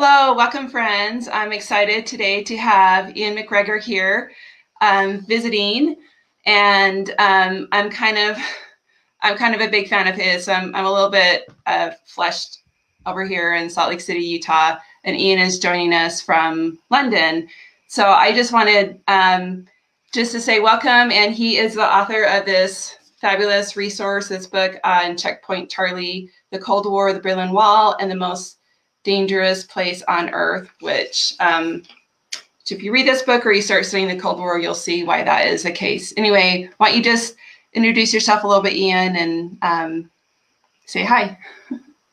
Hello, welcome friends. I'm excited today to have Iain MacGregor here visiting, and I'm kind of a big fan of his. I'm a little bit fleshed over here in Salt Lake City, Utah, and Iain is joining us from London. So I just wanted just to say welcome, and he is the author of this fabulous resource, this book on Checkpoint Charlie, the Cold War, the Berlin Wall, and the Most Dangerous Place on Earth, which if you read this book or you start studying the Cold War, you'll see why that is the case. Anyway, why don't you just introduce yourself a little bit, Iain, and say hi.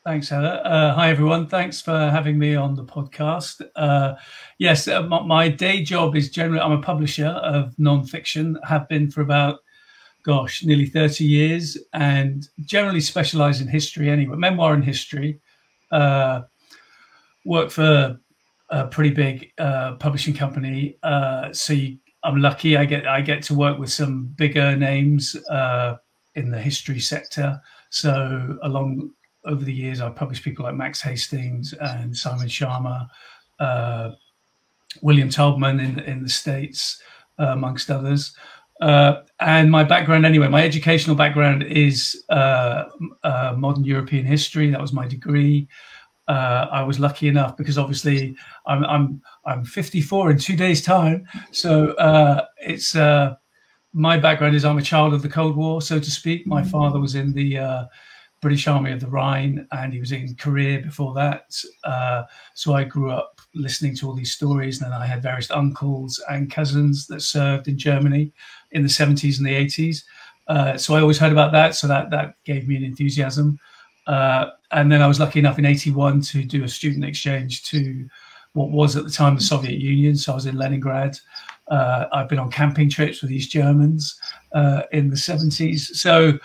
Thanks, Heather. Hi, everyone. Thanks for having me on the podcast. Yes, my day job is generally, I'm a publisher of nonfiction, have been for about, gosh, nearly 30 years, and generally specialize in history anyway, memoir and history. Work for a pretty big publishing company, so I'm lucky. I get to work with some bigger names in the history sector. So over the years, I've published people like Max Hastings and Simon Sharma, William Taubman in the States, amongst others. And my background, anyway, my educational background is modern European history. That was my degree. I was lucky enough because obviously I'm 54 in 2 days' time, so it's my background is I'm a child of the Cold War, so to speak. My father was in the British Army of the Rhine, and he was in Korea before that. So I grew up listening to all these stories, and then I had various uncles and cousins that served in Germany in the 70s and the 80s. So I always heard about that, so that gave me an enthusiasm. And then I was lucky enough in '81 to do a student exchange to what was at the time the Soviet Union. So I was in Leningrad. I've been on camping trips with East Germans in the 70s. So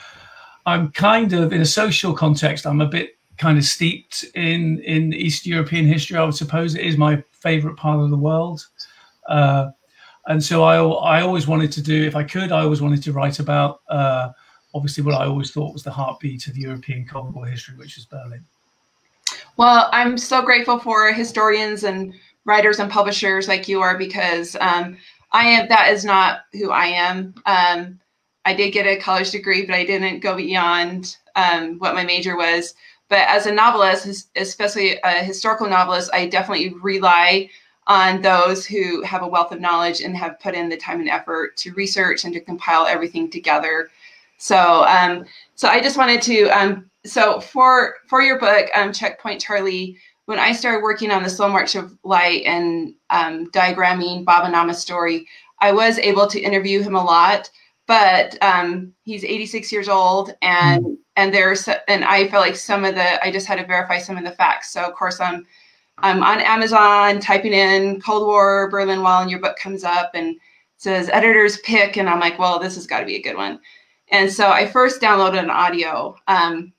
I'm kind of, in a social context, I'm a bit kind of steeped in East European history, I would suppose. It is my favorite part of the world. And so I always wanted to do, if I could, I always wanted to write about obviously what I always thought was the heartbeat of the European Cold War history, which is Berlin. Well, I'm so grateful for historians and writers and publishers like you are, because that is not who I am. I did get a college degree, but I didn't go beyond what my major was. But as a novelist, especially a historical novelist, I definitely rely on those who have a wealth of knowledge and have put in the time and effort to research and to compile everything together. So I just wanted to, so for your book, Checkpoint Charlie, when I started working on the Slow March of Light and diagramming Baba Nama's story, I was able to interview him a lot, but he's 86 years old, and I felt like I just had to verify some of the facts. So of course I'm on Amazon typing in Cold War, Berlin Wall, and your book comes up and says editor's pick, and I'm like, well, this has got to be a good one. And so I first downloaded an audio, and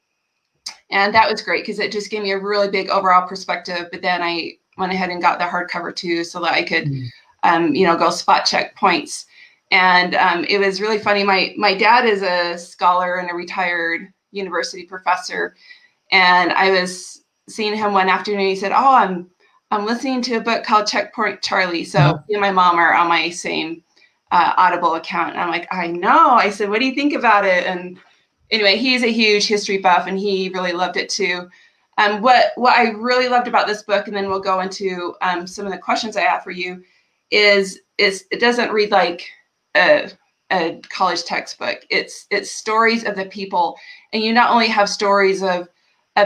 that was great because it just gave me a really big overall perspective. But then I went ahead and got the hardcover too, so that I could, go spot check points. And it was really funny. My dad is a scholar and a retired university professor, and I was seeing him one afternoon. He said, "Oh, I'm listening to a book called Checkpoint Charlie." So he and my mom are on my same Audible account. And I'm like, I know. I said, what do you think about it? And anyway, he's a huge history buff, and he really loved it too. What I really loved about this book, and then we'll go into some of the questions I have for you, is it doesn't read like a college textbook. It's stories of the people, and you not only have stories of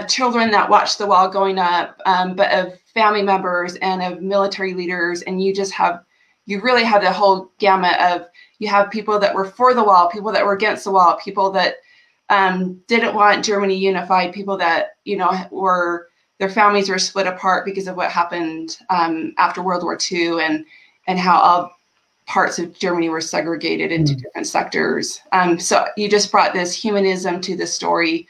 children that watched the wall going up, but of family members and of military leaders, and you really have the whole gamut of, you have people that were for the wall, people that were against the wall, people that didn't want Germany unified, people that, their families were split apart because of what happened after World War II, and how all parts of Germany were segregated into different sectors. So you just brought this humanism to the story.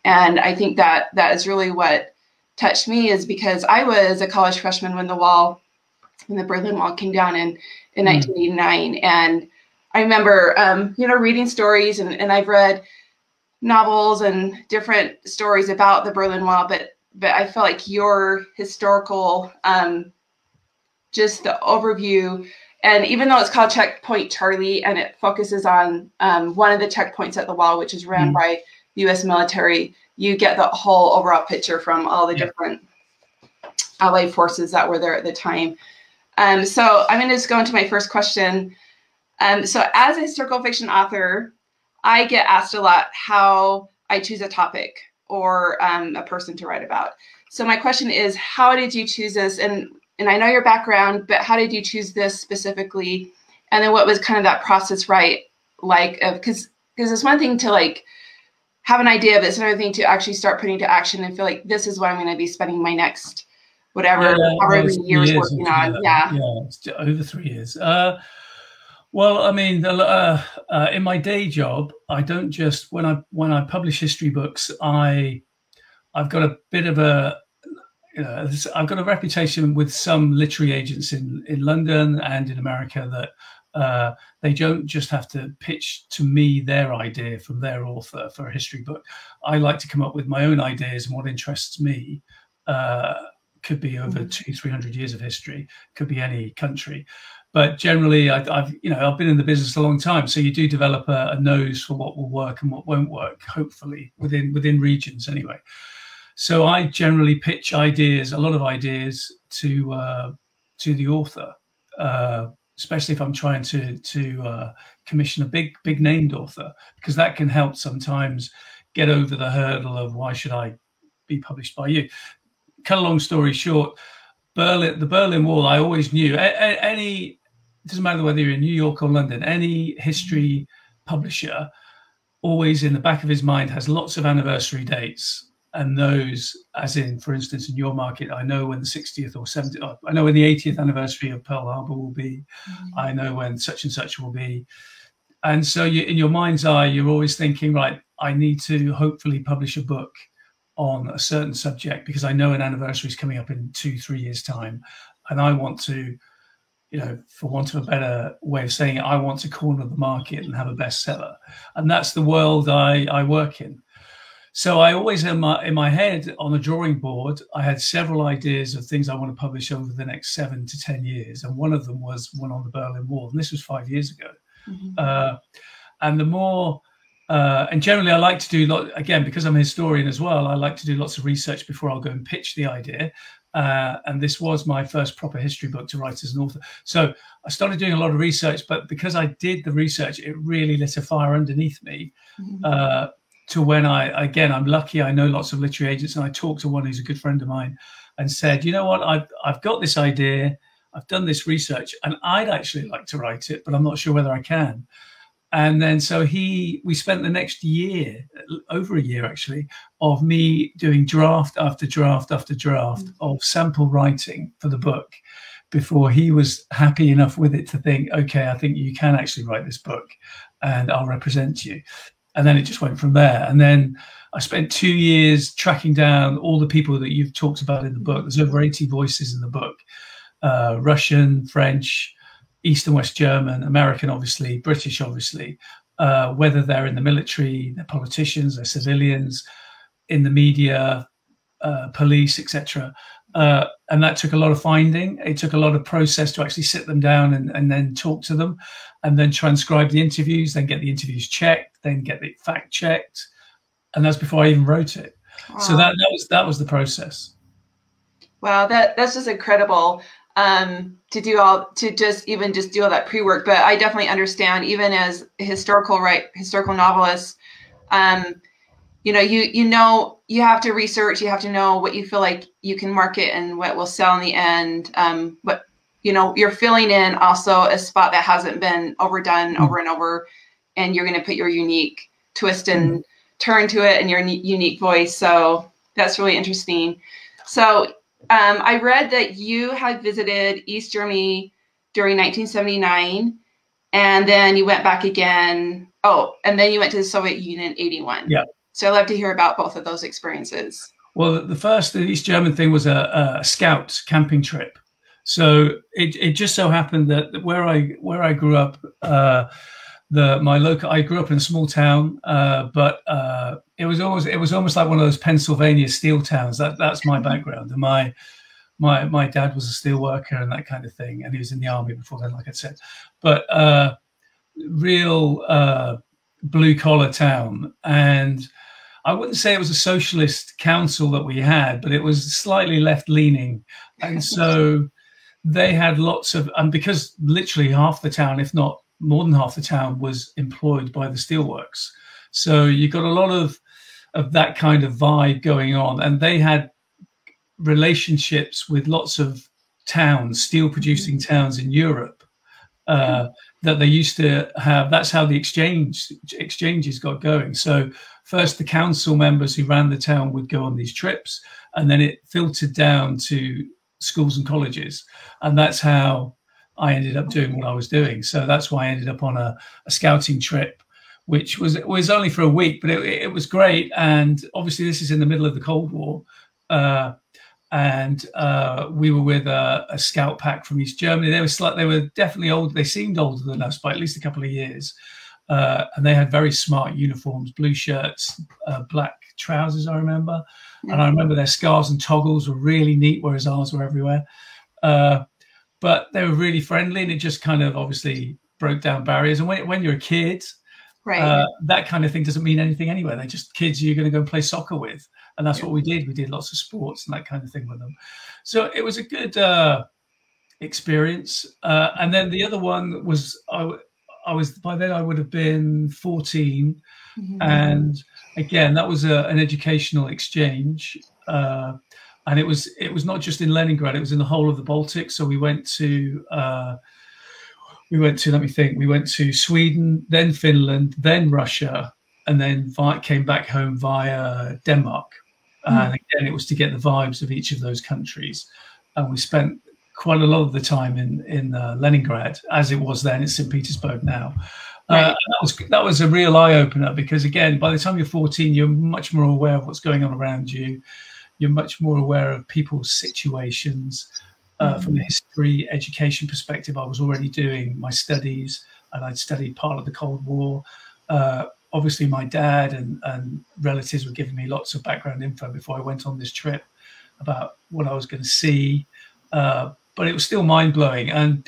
And I think that is really what touched me, is because I was a college freshman when the Berlin Wall came down in 1989. And I remember, reading stories, and I've read novels and different stories about the Berlin Wall, but but I feel like your historical, just the overview, and even though it's called Checkpoint Charlie and it focuses on one of the checkpoints at the wall, which is run by the U.S. military, you get the whole overall picture from all the different Allied forces that were there at the time. So I'm going to just go into my first question. So as a historical fiction author, I get asked a lot how I choose a topic or a person to write about. So my question is, how did you choose this? And I know your background, but how did you choose this specifically? And then what was kind of that process like? Because it's one thing to like have an idea, but it's another thing to actually start putting to action and feel like this is what I'm going to be spending my next whatever, however many years working on. Yeah, it's over 3 years. Well, I mean, in my day job, I don't just when I publish history books, I've got a bit of a, I've got a reputation with some literary agents in London and in America that they don't just have to pitch to me their idea from their author for a history book. I like to come up with my own ideas and what interests me. Could be over 200-300 years of history, could be any country. But generally, I've been in the business a long time, so you do develop a nose for what will work and what won't work, hopefully within regions anyway. So I generally pitch ideas, a lot of ideas, to the author, especially if I'm trying to commission a big named author, because that can help sometimes get over the hurdle of why should I be published by you. Cut a long story short, the Berlin Wall, I always knew, it doesn't matter whether you're in New York or London, any history publisher always in the back of his mind has lots of anniversary dates. And those, as in, for instance, in your market, I know when the 60th or 70th, I know when the 80th anniversary of Pearl Harbor will be. I know when such and such will be. And so in your mind's eye, you're always thinking, right, I need to hopefully publish a book on a certain subject because I know an anniversary is coming up in 2-3 years' time. And I want to, for want of a better way of saying it, I want to corner the market and have a bestseller. And that's the world I work in. So I always, in my head, on a drawing board, I had several ideas of things I want to publish over the next 7 to 10 years. And one of them was one on the Berlin Wall. And this was 5 years ago. And the more... and generally, I like to do, again, because I'm a historian as well, I like to do lots of research before I'll go and pitch the idea. And this was my first proper history book to write as an author. So I started doing a lot of research, but because I did the research, it really lit a fire underneath me to when I'm lucky, I know lots of literary agents, and I talked to one who's a good friend of mine and said, you know what, I've got this idea, I've done this research, and I'd actually like to write it, but I'm not sure whether I can. And then so we spent the next year, over a year actually, of me doing draft after draft after draft of sample writing for the book before he was happy enough with it to think, okay, I think you can actually write this book and I'll represent you. And then it just went from there. And then I spent 2 years tracking down all the people that you've talked about in the book. There's over 80 voices in the book, Russian, French, East and West German, American, obviously, British, obviously, whether they're in the military, they're politicians, they're civilians, in the media, police, etc. And that took a lot of finding. It took a lot of process to actually sit them down and then talk to them and then transcribe the interviews, then get the interviews checked, then get it fact checked. And that's before I even wrote it. Wow. So that was the process. Wow, that's just incredible. To do all that pre-work, but I definitely understand, even as a historical novelist, you have to research, you have to know what you feel like you can market and what will sell in the end. But you're filling in also a spot that hasn't been overdone over and over, and you're going to put your unique twist and turn to it and your unique voice. So that's really interesting. So I read that you had visited East Germany during 1979, and then you went back again. Oh, and then you went to the Soviet Union in 81. Yeah. So I'd love to hear about both of those experiences. Well, the East German thing was a scout camping trip. So it just so happened that where I grew up, I grew up in a small town, but it was almost like one of those Pennsylvania steel towns. That's my background. And my dad was a steel worker and that kind of thing, and he was in the army before then, like I said. But real blue collar town, and I wouldn't say it was a socialist council that we had, but it was slightly left leaning, and so they had lots of, and because literally half the town, if not more than half the town, was employed by the steelworks, so you got a lot of that kind of vibe going on, and they had relationships with lots of towns, steel producing towns in Europe, that they used to have. That's how the exchanges got going. So first the council members who ran the town would go on these trips, and then it filtered down to schools and colleges, and that's how I ended up doing what I was doing. So that's why I ended up on a scouting trip, which was only for a week, but it was great. And obviously this is in the middle of the Cold War, and we were with a scout pack from East Germany. They were definitely old. They seemed older than us by at least a couple of years, and they had very smart uniforms, blue shirts, black trousers, I remember. And I remember their scarves and toggles were really neat, whereas ours were everywhere. But they were really friendly, and it just kind of obviously broke down barriers. And when you're a kid, right, that kind of thing doesn't mean anything anyway. They're just kids you're going to go and play soccer with. And that's what we did. We did lots of sports and that kind of thing with them. So it was a good experience. And then the other one was, I was, by then I would have been 14. And again, that was an educational exchange. And it was not just in Leningrad, it was in the whole of the Baltic. So we went to, let me think, we went to Sweden, then Finland, then Russia, and then came back home via Denmark. And again, it was to get the vibes of each of those countries. And we spent quite a lot of the time in Leningrad, as it was then. It's St. Petersburg now. Right. That was a real eye-opener, because again, by the time you're 14, you're much more aware of what's going on around you. You're much more aware of people's situations. From a history education perspective, I was already doing my studies, and I'd studied part of the Cold War. Obviously, my dad and relatives were giving me lots of background info before I went on this trip about what I was going to see. But it was still mind-blowing. And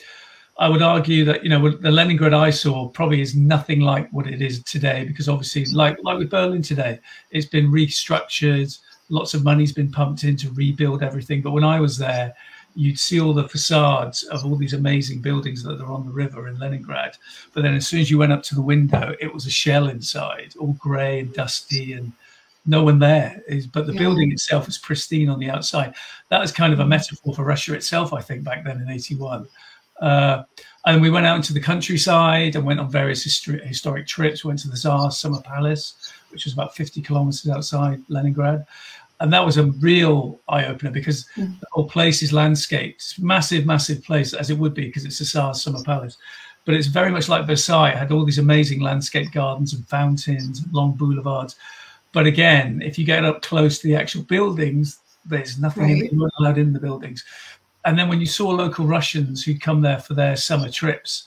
I would argue that, the Leningrad I saw probably is nothing like what it is today, because obviously, like with Berlin today, it's been restructured. Lots of money's been pumped in to rebuild everything. But when I was there, you'd see all the facades of all these amazing buildings that are on the river in Leningrad. But then as soon as you went up to the window, it was a shell inside, all grey and dusty, and no one there. But the building itself is pristine on the outside. That was kind of a metaphor for Russia itself, I think, back then in '81. And we went out into the countryside and went on various historic trips. We went to the Tsar's Summer Palace, which was about 50 kilometers outside Leningrad. And that was a real eye-opener, because the whole place is landscaped. Massive, massive place, as it would be, because it's the Tsar's Summer Palace. But it's very much like Versailles. It had all these amazing landscape gardens and fountains and long boulevards. But again, if you get up close to the actual buildings, there's nothing you weren't allowed in the buildings. And then when you saw local Russians who'd come there for their summer trips,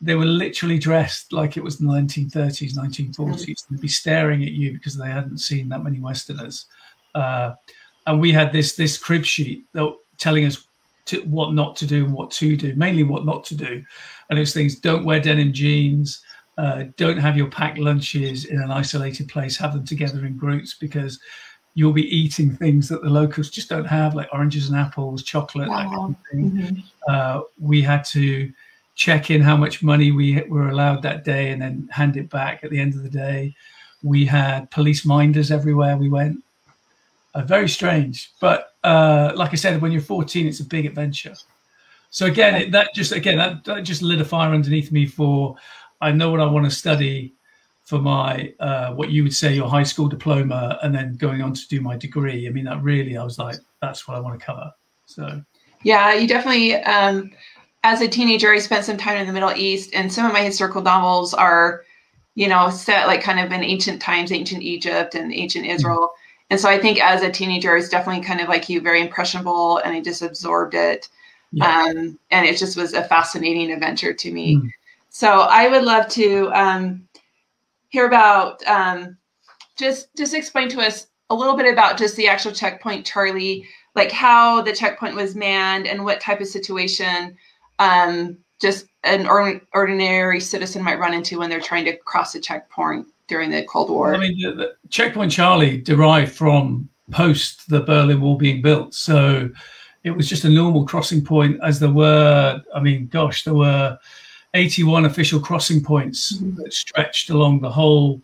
they were literally dressed like it was the 1930s, 1940s. They'd be staring at you because they hadn't seen that many Westerners. And we had this crib sheet that telling us what not to do and what to do, mainly what not to do. And it's things: don't wear denim jeans, don't have your packed lunches in an isolated place, have them together in groups, because you'll be eating things that the locals just don't have, like oranges and apples, chocolate, that kind of thing. We had to check in how much money we were allowed that day and then hand it back at the end of the day. We had police minders everywhere we went. Very strange. But like I said, when you're 14, it's a big adventure. So again, that just lit a fire underneath me for, I know what I want to study for my, what you would say your high school diploma, and then going on to do my degree. I mean, that really, I was like, that's what I want to cover. So. Yeah, you definitely, as a teenager, I spent some time in the Middle East, and some of my historical novels are, set like kind of in ancient times, ancient Egypt and ancient Israel. And so I think as a teenager, I was definitely kind of like you, very impressionable, and I just absorbed it. And it just was a fascinating adventure to me. So I would love to hear about, just explain to us a little bit about just the actual checkpoint Charlie, like how the checkpoint was manned and what type of situation just an ordinary citizen might run into when they're trying to cross a checkpoint during the Cold War. I mean, the checkpoint Charlie derived from post the Berlin Wall being built. So it was just a normal crossing point, as there were, I mean, gosh, there were 81 official crossing points that stretched along the whole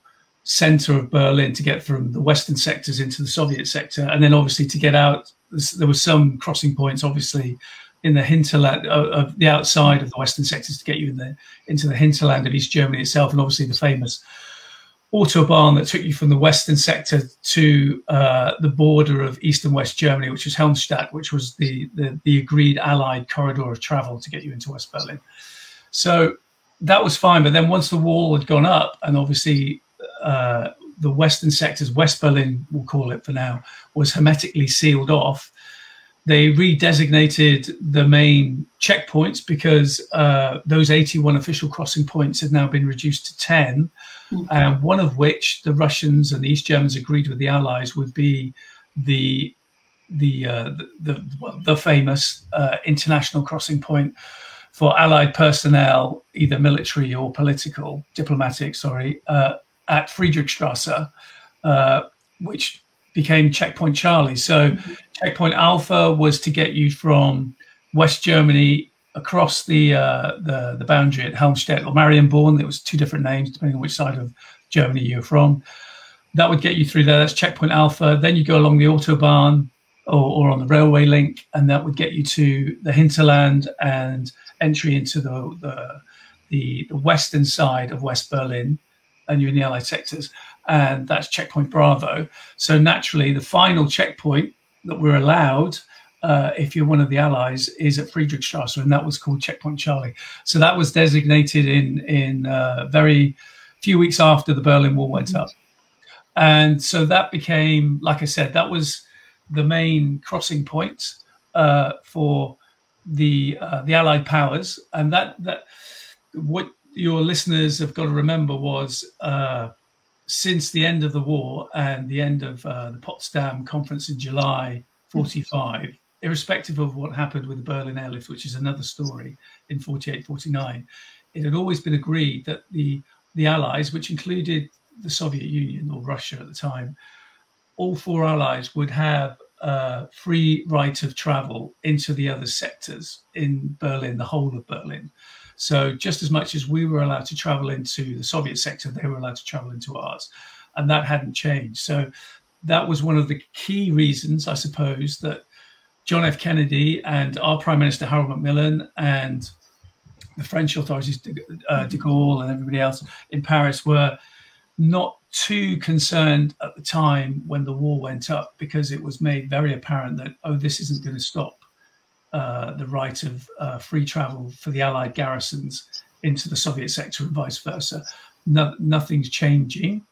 center of Berlin to get from the Western sectors into the Soviet sector. And then obviously to get out, there were some crossing points, obviously, in the hinterland of the outside of the Western sectors to get you into the hinterland of East Germany itself. And obviously the famous Autobahn that took you from the Western sector to the border of East and West Germany, which was Helmstedt, which was the agreed Allied corridor of travel to get you into West Berlin. So that was fine. But then once the wall had gone up, and obviously the Western sectors, West Berlin, we'll call it for now, was hermetically sealed off, they redesignated the main checkpoints because those 81 official crossing points had now been reduced to 10, one of which the Russians and the East Germans agreed with the Allies would be the famous international crossing point for Allied personnel, either military or political, diplomatic, sorry, at Friedrichstrasse, which became Checkpoint Charlie. So Checkpoint Alpha was to get you from West Germany across the boundary at Helmstedt or Marienborn. There was two different names depending on which side of Germany you're from. That would get you through there. That's Checkpoint Alpha. Then you go along the Autobahn or on the railway link, and that would get you to the hinterland and entry into the western side of West Berlin, and you're in the Allied sectors, and that's Checkpoint Bravo. So naturally, the final checkpoint that we're allowed, if you're one of the Allies, is at Friedrichstrasse, and that was called Checkpoint Charlie. So that was designated in very few weeks after the Berlin Wall went up. And so that became, like I said, that was the main crossing point for the Allied powers. And that what your listeners have got to remember was since the end of the war and the end of the Potsdam Conference in July 45, irrespective of what happened with the Berlin airlift, which is another story in 48, 49, it had always been agreed that the Allies, which included the Soviet Union or Russia at the time, all four Allies would have free right of travel into the other sectors in Berlin, the whole of Berlin. So just as much as we were allowed to travel into the Soviet sector, they were allowed to travel into ours. And that hadn't changed. So that was one of the key reasons, I suppose, that John F. Kennedy and our Prime Minister, Harold Macmillan, and the French authorities, de Gaulle and everybody else in Paris, were not too concerned at the time when the war went up, because it was made very apparent that, oh, this isn't going to stop the right of free travel for the Allied garrisons into the Soviet sector and vice versa. Nothing's changing,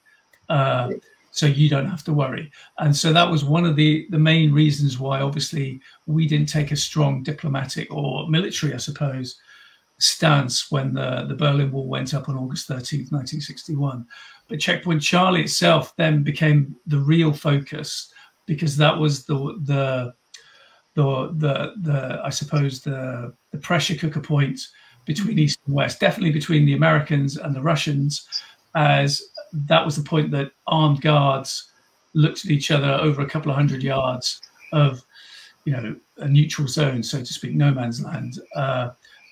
so you don't have to worry. And so that was one of the main reasons why, obviously, we didn't take a strong diplomatic or military, I suppose, stance when the Berlin Wall went up on August 13th, 1961. But Checkpoint Charlie itself then became the real focus, because that was the I suppose the pressure cooker point between East and West, definitely between the Americans and the Russians, as that was the point that armed guards looked at each other over a couple of 100 yards of, you know, a neutral zone, so to speak, no man's land,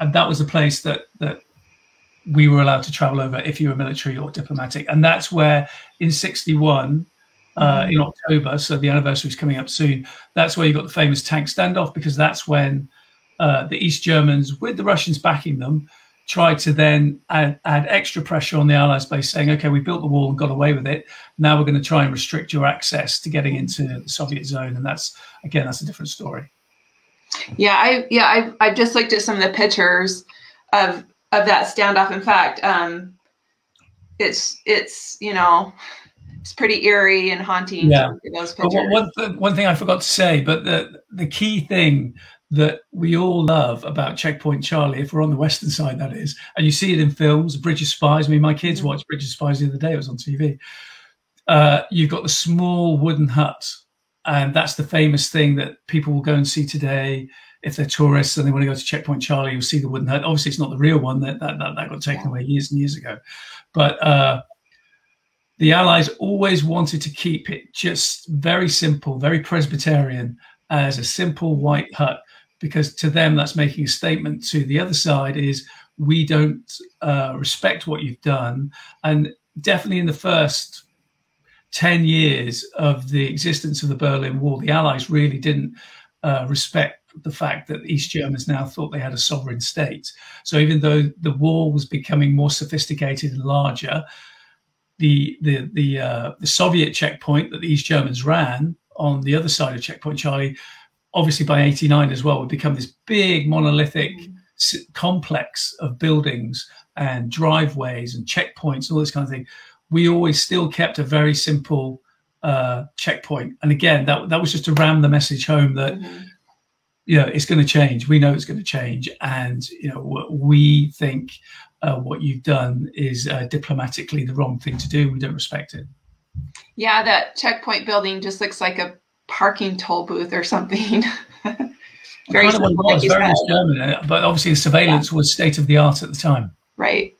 and that was the place that we were allowed to travel over if you were military or diplomatic. And that's where in 61, in October, so the anniversary is coming up soon, that's where you got the famous tank standoff, because that's when the East Germans, with the Russians backing them, tried to then add extra pressure on the Allies by saying, okay, we built the wall and got away with it. Now we're going to try and restrict your access to getting into the Soviet zone. And that's, again, that's a different story. Yeah, I just looked at some of the pictures of that standoff. In fact, it's you know, it's pretty eerie and haunting. Yeah. Those pictures. One thing I forgot to say, but the key thing that we all love about Checkpoint Charlie, if we're on the Western side, that is, and you see it in films, Bridge of Spies. I mean, my kids watched Bridge of Spies the other day. It was on TV. You've got the small wooden hut, and that's the famous thing that people will go and see today. If they're tourists and they want to go to Checkpoint Charlie, you'll see the wooden hut. Obviously, it's not the real one. That got taken away years and years ago. But the Allies always wanted to keep it just very simple, very Presbyterian, as a simple white hut, because to them, that's making a statement to the other side is, we don't respect what you've done. And definitely in the first 10 years of the existence of the Berlin Wall, the Allies really didn't respect the fact that East Germans now thought they had a sovereign state. So even though the wall was becoming more sophisticated and larger, the Soviet checkpoint that the East Germans ran on the other side of Checkpoint Charlie, obviously by 89 as well, would become this big monolithic complex of buildings and driveways and checkpoints, all this kind of thing. We always still kept a very simple checkpoint. And again, that was just to ram the message home that, you know, it's going to change. We know it's going to change. And, you know, we think what you've done is diplomatically the wrong thing to do. We don't respect it. Yeah, that checkpoint building just looks like a parking toll booth or something. Very kind of what it was, very much German, but obviously the surveillance was state of the art at the time. Right.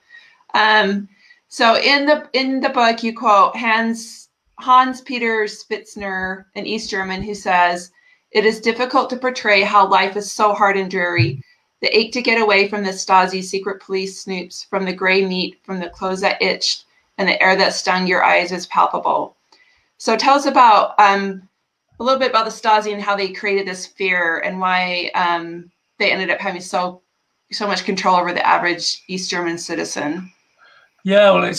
So in the book, you quote Hans-Peter Spitzner, an East German, who says, "It is difficult to portray how life is so hard and dreary. The ache to get away from the Stasi secret police snoops, from the gray meat, from the clothes that itched, and the air that stung your eyes is palpable." So tell us about a little bit about the Stasi and how they created this fear and why they ended up having so much control over the average East German citizen. Yeah, well, I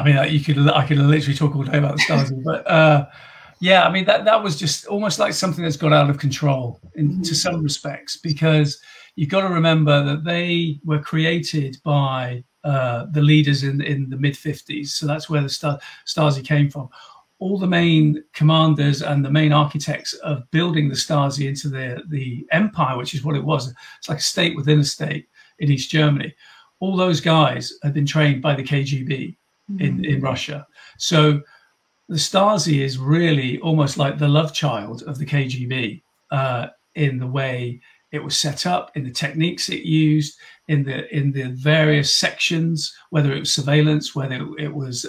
mean, I could literally talk all day about the Stasi, but yeah, I mean, that was just almost like something that's got out of control to some respects, because you've got to remember that they were created by the leaders in the mid-50s. So that's where the Stasi came from. All the main commanders and the main architects of building the Stasi into the empire, which is what it was. It's like a state within a state in East Germany. All those guys had been trained by the KGB in Russia. So the Stasi is really almost like the love child of the KGB in the way it was set up, in the techniques it used, in the various sections, whether it was surveillance, whether it was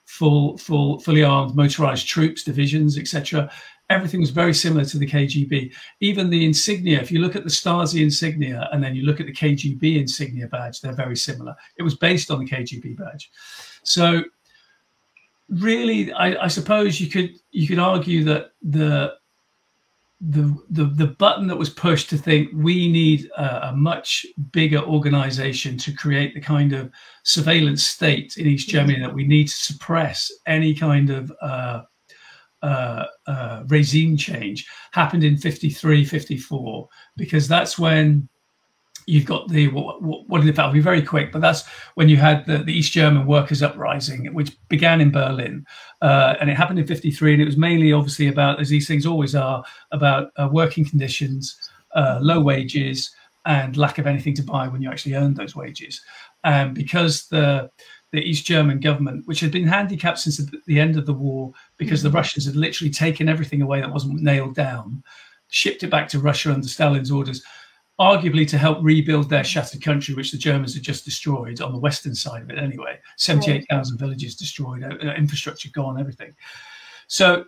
fully armed motorized troops, divisions, etc. Everything was very similar to the KGB. Even the insignia, if you look at the Stasi insignia and then you look at the KGB insignia badge, they're very similar. It was based on the KGB badge. So really, I suppose you could argue that the button that was pushed to think we need a much bigger organization to create the kind of surveillance state in East Germany that we need to suppress any kind of regime change happened in 53, 54, because that's when you've got the, what in fact, I'll be very quick, but that's when you had the East German workers' uprising, which began in Berlin. And it happened in 53. And it was mainly obviously about, as these things always are, about working conditions, low wages, and lack of anything to buy when you actually earned those wages. And because the East German government, which had been handicapped since the end of the war, because the Russians had literally taken everything away that wasn't nailed down, shipped it back to Russia under Stalin's orders, arguably to help rebuild their shattered country, which the Germans had just destroyed on the western side of it anyway. 78,000 villages destroyed, infrastructure gone, everything. So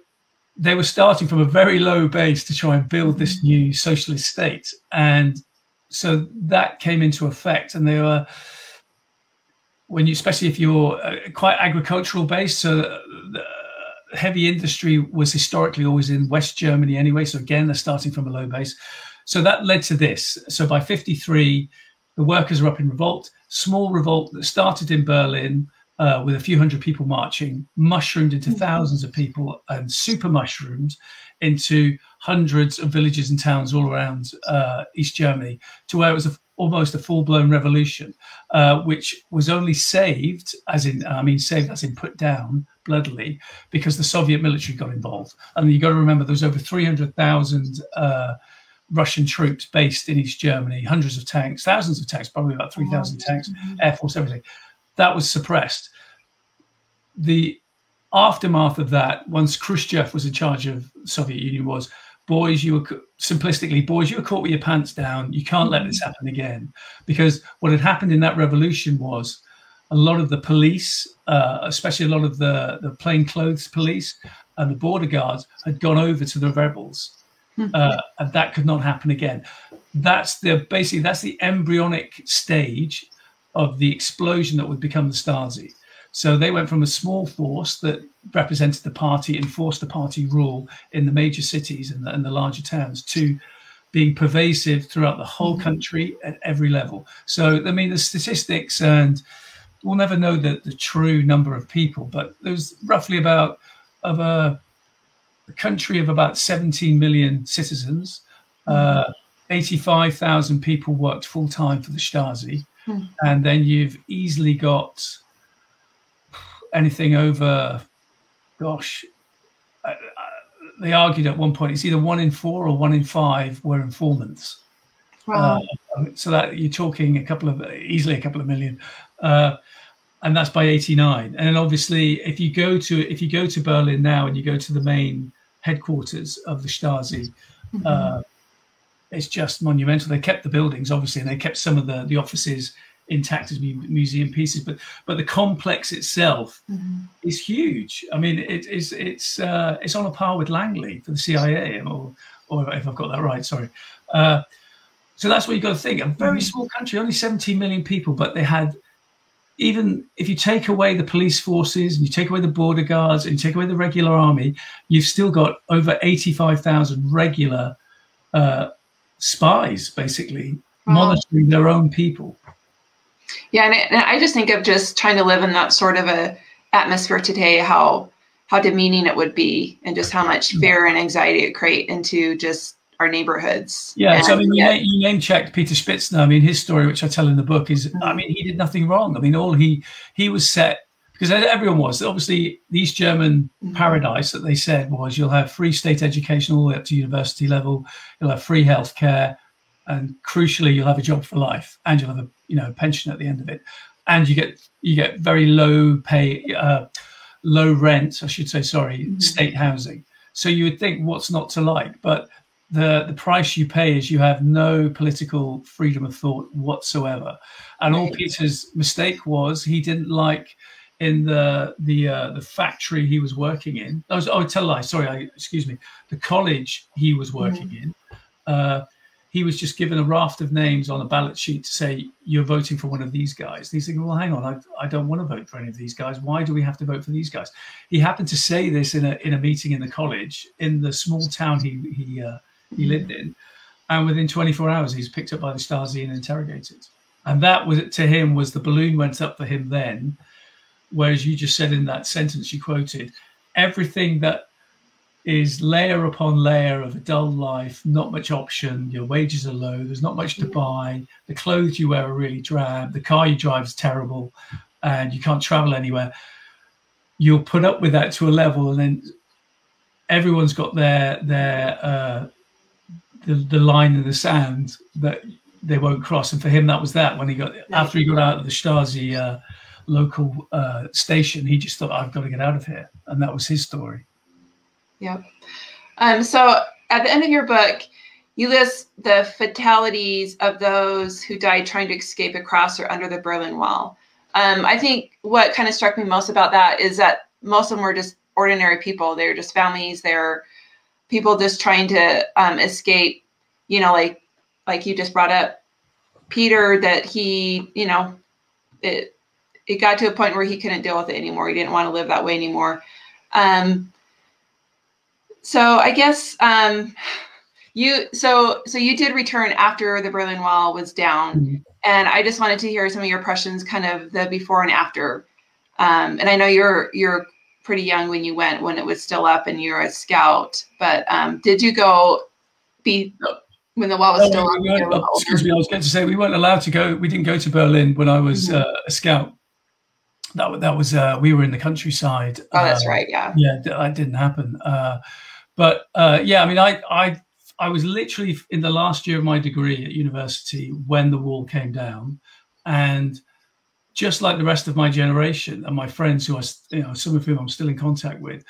they were starting from a very low base to try and build this new socialist state. And so that came into effect. And they were, especially if you're quite agricultural based, so the heavy industry was historically always in West Germany anyway. So again, they're starting from a low base. So that led to this. So by 53, the workers are up in revolt, small revolt that started in Berlin with a few hundred people marching, mushroomed into thousands of people and super mushroomed into hundreds of villages and towns all around East Germany, to where it was almost a full-blown revolution, which was only saved, as in, I mean, saved as in put down bloodily, because the Soviet military got involved. And you got to remember, there was over 300,000 Russian troops based in East Germany, hundreds of tanks, thousands of tanks, probably about 3,000 tanks, Air Force, everything. That was suppressed. The aftermath of that, once Khrushchev was in charge of the Soviet Union, was, boys, you were, simplistically, boys, you were caught with your pants down. You can't let this happen again. Because what had happened in that revolution was a lot of the police, especially a lot of the plainclothes police and the border guards, had gone over to the rebels. And that could not happen again. That's basically that's the embryonic stage of the explosion that would become the Stasi. So they went from a small force that represented the party, enforced the party rule in the major cities and the larger towns, to being pervasive throughout the whole country at every level. So, I mean, the statistics, and we'll never know the true number of people, but there's roughly about, of a country of about 17 million citizens, 85,000 people worked full time for the Stasi. And then you've easily got anything over, gosh, they argued at one point it's either 1 in 4 or 1 in 5 were informants. Wow. So that you're talking easily a couple of million, and that's by '89. And then obviously, if you go to Berlin now and you go to the main headquarters of the Stasi, it's just monumental. They kept the buildings, obviously, and they kept some of the offices intact as museum pieces, but the complex itself is huge. I mean, it's on a par with Langley for the CIA, or if I've got that right, sorry. So that's what you got to think. A very small country, only 17 million people, but they had, even if you take away the police forces and you take away the border guards and you take away the regular army, you've still got over 85,000 regular spies, basically, monitoring their own people. Yeah, and I just think of just trying to live in that sort of a atmosphere today, how demeaning it would be, and just how much fear and anxiety it create into just our neighborhoods. Yeah, so I mean, you name-checked Peter Spitzner. I mean, his story, which I tell in the book, is, I mean, he did nothing wrong. I mean, all he was set, because everyone was, obviously, the East German paradise that they said was, you'll have free state education all the way up to university level, you'll have free healthcare, and crucially, you'll have a job for life, and you'll have a pension at the end of it, and you get very low rent, I should say, sorry, state housing. So you would think, what's not to like? But the price you pay is you have no political freedom of thought whatsoever. And all Peter's mistake was, he didn't like, in the factory he was working in. Tell a lie. Sorry, excuse me. The college he was working in. He was just given a raft of names on a ballot sheet to say, you're voting for one of these guys. And he's thinking, well, hang on, I don't want to vote for any of these guys. Why do we have to vote for these guys? He happened to say this in a meeting in the college, in the small town he lived in. And within 24 hours, he's picked up by the Stasi and interrogated. And that was, to him, was the balloon went up for him then. Whereas you just said in that sentence you quoted, everything that is layer upon layer of a dull life, not much option, your wages are low, there's not much to buy, the clothes you wear are really drab, the car you drive is terrible, and you can't travel anywhere. You'll put up with that to a level, and then everyone's got the line in the sand that they won't cross. And for him, that was that. When after he got out of the Stasi local station, he just thought, I've got to get out of here. And that was his story. Yep. So at the end of your book, you list the fatalities of those who died trying to escape across or under the Berlin Wall. I think what kind of struck me most about that is that most of them were just ordinary people. They're just families. They're people just trying to escape, like you just brought up, Peter, that he, it got to a point where he couldn't deal with it anymore. He didn't want to live that way anymore. So I guess you did return after the Berlin Wall was down, and I just wanted to hear some of your impressions, kind of the before and after. And I know you're pretty young when you went, when it was still up and you were a scout. But did you go when the wall was still up. Excuse me, I was going to say we weren't allowed to go. We didn't go to Berlin when I was a scout. That was we were in the countryside. Oh, that's right. Yeah. Yeah, that didn't happen. But yeah, I mean, I was literally in the last year of my degree at university when the wall came down, and just like the rest of my generation and my friends who some of whom I'm still in contact with.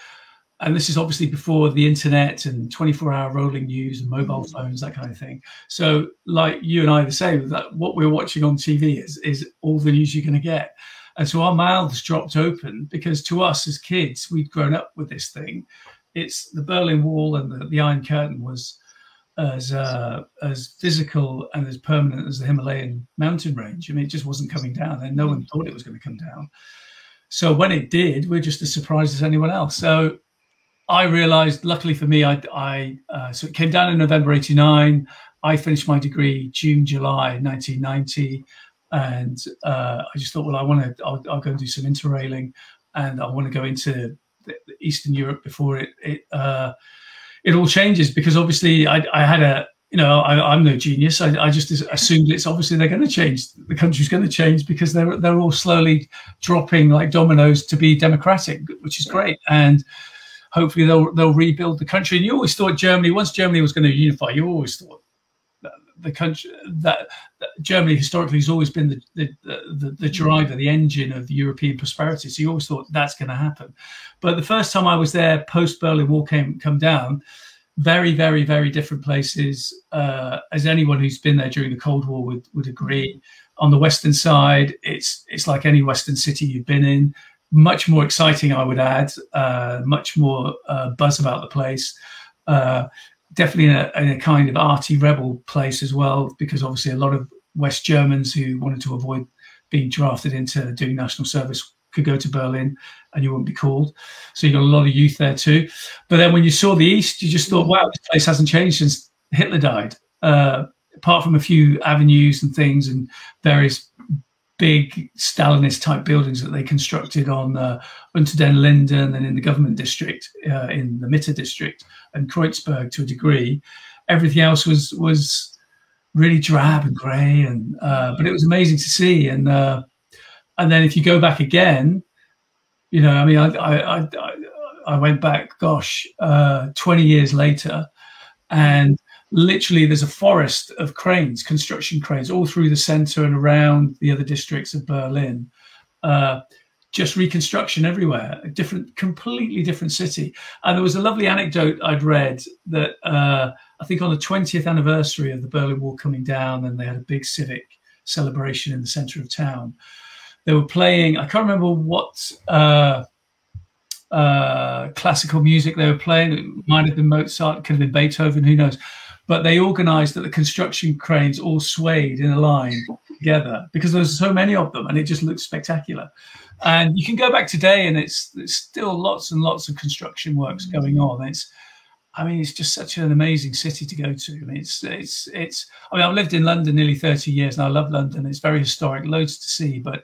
And this is obviously before the internet and 24-hour rolling news and mobile phones, that kind of thing. So like you and I are the same, that what we're watching on TV is all the news you're going to get. And so our mouths dropped open because to us as kids, we'd grown up with this thing. It's the Berlin Wall and the Iron Curtain was as physical and as permanent as the Himalayan mountain range. I mean, it just wasn't coming down and no one thought it was going to come down. So when it did, we're just as surprised as anyone else. So I realized, luckily for me, so it came down in November '89. I finished my degree June, July 1990, and I just thought, well, I'll go and do some interrailing, and I want to go into Eastern Europe before it all changes. Because obviously, I had I'm no genius. I just assumed it's obviously they're going to change. The country's going to change because they're all slowly dropping like dominoes to be democratic, which is great. And hopefully they'll rebuild the country. And you always thought once Germany was going to unify, you always thought that Germany historically has always been the driver, the engine of European prosperity. So you always thought that's going to happen. But the first time I was there, post Berlin Wall come down, very, very, very different places. As anyone who's been there during the Cold War would agree. On the western side, it's like any western city you've been in. Much more exciting, I would add. Much more buzz about the place. Definitely in a kind of arty rebel place as well, because obviously a lot of West Germans who wanted to avoid being drafted into doing national service could go to Berlin and you wouldn't be called. So you got a lot of youth there too. But then when you saw the East, you just thought, wow, this place hasn't changed since Hitler died. Apart from a few avenues and things and various big Stalinist type buildings that they constructed on Unter den Linden and in the government district, in the Mitte district and Kreuzberg to a degree. Everything else was really drab and grey, and but it was amazing to see. And then if you go back again, I mean, I went back, 20 years later, and literally there's a forest of cranes, construction cranes, all through the center and around the other districts of Berlin. Just reconstruction everywhere, completely different city. And there was a lovely anecdote I'd read that I think on the 20th anniversary of the Berlin Wall coming down, and they had a big civic celebration in the center of town. They were playing, I can't remember what classical music they were playing. It might have been Mozart, it could have been Beethoven, who knows. But they organized that the construction cranes all swayed in a line together because there's so many of them and it just looked spectacular. And you can go back today and there's still lots and lots of construction works going on. It's just such an amazing city to go to. I mean, I've lived in London nearly 30 years and I love London. It's very historic, loads to see. But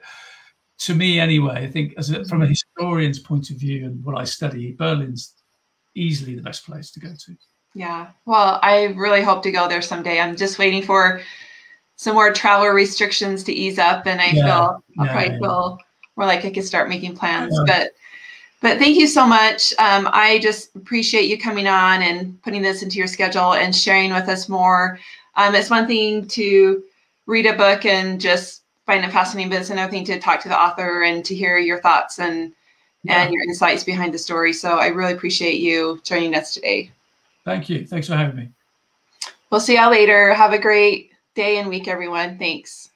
to me anyway, I think from a historian's point of view and what I study, Berlin's easily the best place to go to. Yeah, well, I really hope to go there someday. I'm just waiting for some more travel restrictions to ease up, and I'll probably feel more like I could start making plans. But thank you so much. I just appreciate you coming on and putting this into your schedule and sharing with us more. It's one thing to read a book and just find it fascinating, but it's another thing to talk to the author and to hear your thoughts and your insights behind the story. So I really appreciate you joining us today. Thank you. Thanks for having me. We'll see y'all later. Have a great day and week, everyone. Thanks.